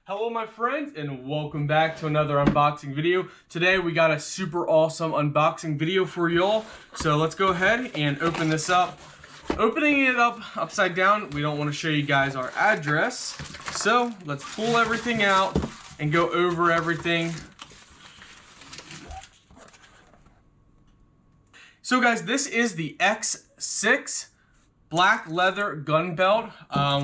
Hello my friends, and welcome back to another unboxing video. Today we got a super awesome unboxing video for y'all. So let's go ahead and open this up. Opening it up upside down, we don't want to show you guys our address. So let's pull everything out and go over everything. So guys, this is the X6 black leather gun belt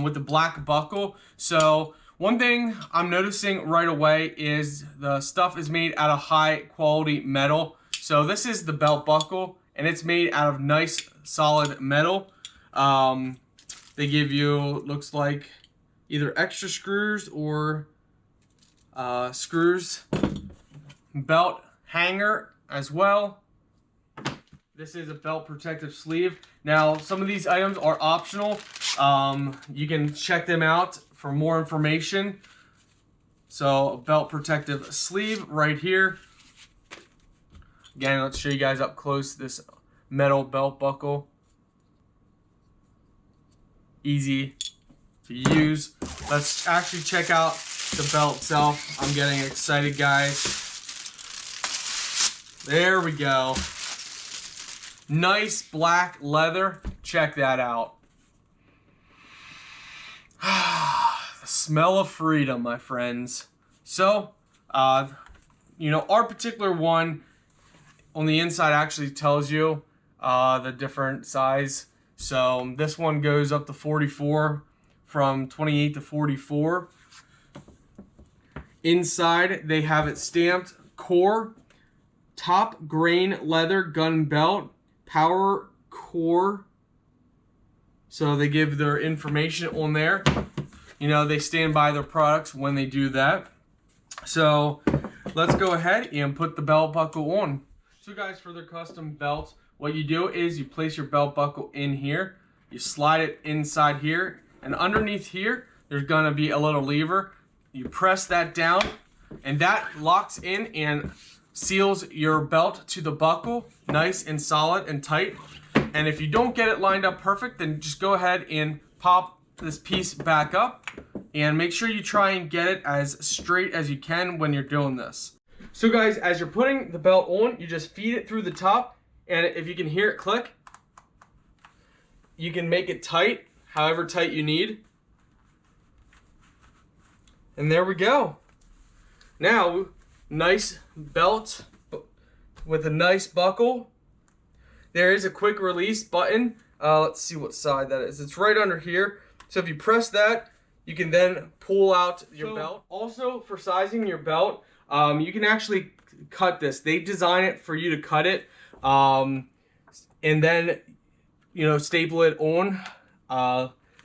with the black buckle. So one thing I'm noticing right away is the stuff is made out of high quality metal. So this is the belt buckle and it's made out of nice solid metal. They give you, looks like, either extra screws or screws. Belt hanger as well. This is a belt protective sleeve. Now, some of these items are optional. You can check them out for more information. So, a belt protective sleeve right here. Again, let's show you guys up close this metal belt buckle. Easy to use. Let's actually check out the belt itself. I'm getting excited, guys. There we go. Nice black leather. Check that out. The smell of freedom, my friends. So, you know, our particular one on the inside actually tells you the different size. So this one goes up to 44, from 28 to 44. Inside, they have it stamped core, top grain leather gun belt, power core. So they give their information on there. You know, they stand by their products when they do that. So let's go ahead and put the belt buckle on. So guys, for their custom belts, what you do is you place your belt buckle in here, you slide it inside here, and underneath here there's gonna be a little lever. You press that down and that locks in and seals your belt to the buckle, nice and solid and tight. And if you don't get it lined up perfect, then just go ahead and pop this piece back up and make sure you try and get it as straight as you can when you're doing this. So guys, as you're putting the belt on, you just feed it through the top, and if you can hear it click, you can make it tight, however tight you need. And there we go. Now, nice belt with a nice buckle. There is a quick release button. Let's see what side that is. It's right under here. So if you press that, you can then pull out your belt. Also, for sizing your belt, you can actually cut this. They design it for you to cut it, and then, you know, staple it on.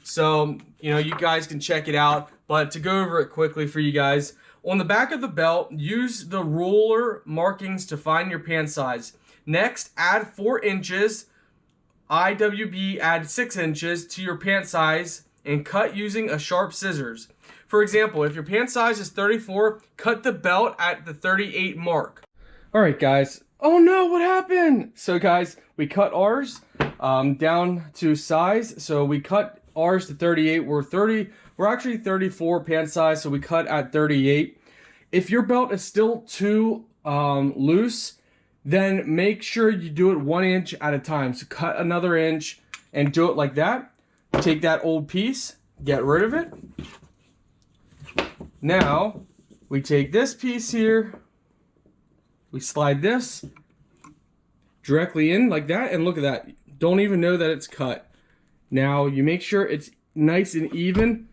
So, you know, you guys can check it out. But to go over it quickly for you guys, on the back of the belt, use the ruler markings to find your pant size. Next, add 4 inches. IWB, add 6 inches to your pant size and cut using a sharp scissors. For example, if your pant size is 34, cut the belt at the 38 mark. Alright guys, oh no, what happened? So guys, we cut ours down to size. So we cut ours to 38. We're actually 34 pant size, so we cut at 38. If your belt is still too loose, then make sure you do it 1 inch at a time. So cut another inch and do it like that. Take that old piece, get rid of it. Now, we take this piece here, we slide this directly in like that, and look at that. Don't even know that it's cut. Now, you make sure it's nice and even.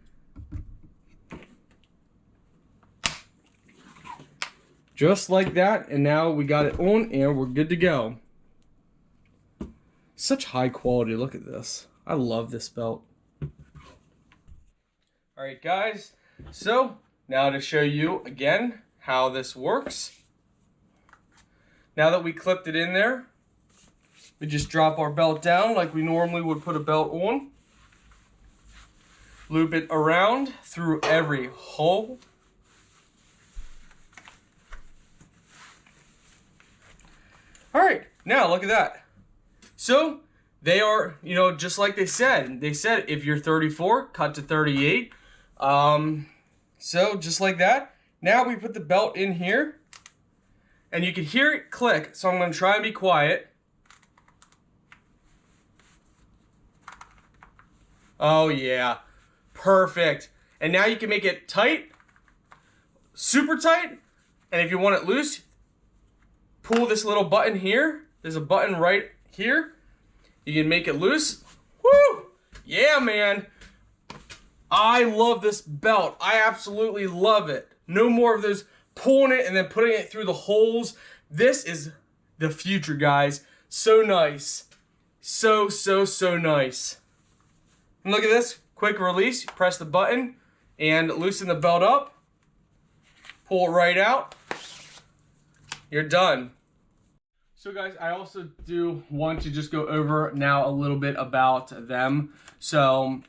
Just like that, and now we got it on and we're good to go. Such high quality, look at this. I love this belt. Alright guys, so now to show you again how this works. Now that we clipped it in there, we just drop our belt down like we normally would put a belt on. Loop it around through every hole. Alright, now look at that. So, they are, you know, just like they said. They said if you're 34, cut to 38. So just like that. Now we put the belt in here. And you can hear it click. So I'm going to try and be quiet. Oh yeah. Perfect. And now you can make it tight. Super tight. And if you want it loose, pull this little button here. There's a button right here. You can make it loose. Woo! Yeah, man. I love this belt. I absolutely love it. No more of those pulling it and then putting it through the holes. This is the future, guys. So nice. So nice. And look at this. Quick release. Press the button and loosen the belt up. Pull it right out. You're done. So guys, I also do want to just go over now a little bit about them. So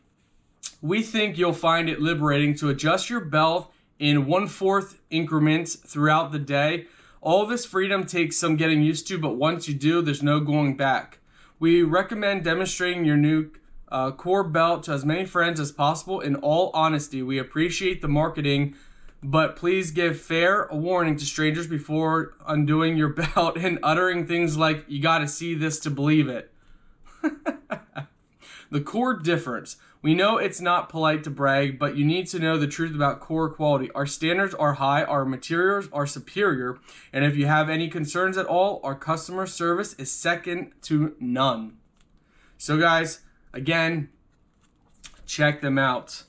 we think you'll find it liberating to adjust your belt in 1/4 increments throughout the day. All this freedom takes some getting used to, but once you do, there's no going back. We recommend demonstrating your new core belt to as many friends as possible. In all honesty, we appreciate the marketing, but please give fair warning to strangers before undoing your belt and uttering things like, "You gotta see this to believe it." The core difference. We know it's not polite to brag, but you need to know the truth about core quality. Our standards are high, our materials are superior, and if you have any concerns at all, our customer service is second to none. So guys, again, check them out.